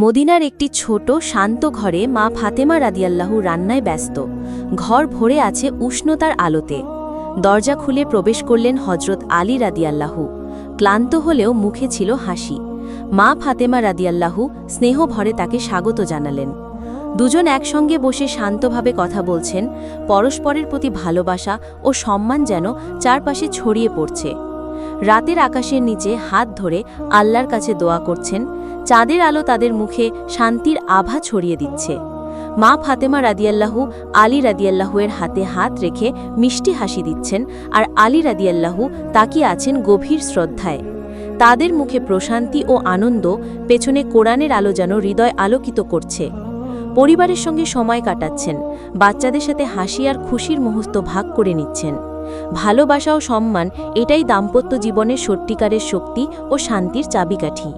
মদিনার একটি ছোট শান্ত ঘরে মা ফাতেমা রাদিয়াল্লাহু রান্নায় ব্যস্ত। ঘর ভরে আছে উষ্ণতার আলোতে। দরজা খুলে প্রবেশ করলেন হজরত আলী রাদিয়াল্লাহু। ক্লান্ত হলেও মুখে ছিল হাসি। মা ফাতেমা রাদিয়াল্লাহু স্নেহ ভরে তাকে স্বাগত জানালেন। দুজন একসঙ্গে বসে শান্তভাবে কথা বলছেন। পরস্পরের প্রতি ভালোবাসা ও সম্মান যেন চারপাশে ছড়িয়ে পড়ছে। রাতের আকাশের নিচে হাত ধরে আল্লাহর কাছে দোয়া করছেন। চাঁদের আলো তাদের মুখে শান্তির আভা ছড়িয়ে দিচ্ছে। মা ফাতেমা রাদিয়াল্লাহু আলী রাদিয়াল্লাহুয়ের হাতে হাত রেখে মিষ্টি হাসি দিচ্ছেন, আর আলী রাদিয়াল্লাহু তাকিয়ে আছেন গভীর শ্রদ্ধায়। তাদের মুখে প্রশান্তি ও আনন্দ, পেছনে কোরআনের আলো যেন হৃদয় আলোকিত করছে। পরিবারের সঙ্গে সময় কাটাচ্ছেন, বাচ্চাদের সাথে হাসি আর খুশির মুহূর্ত ভাগ করে নিচ্ছেন। ভালোবাসা ও সম্মান, এটাই দাম্পত্য জীবনের সত্যিকারের শক্তি ও শান্তির চাবিকাঠি।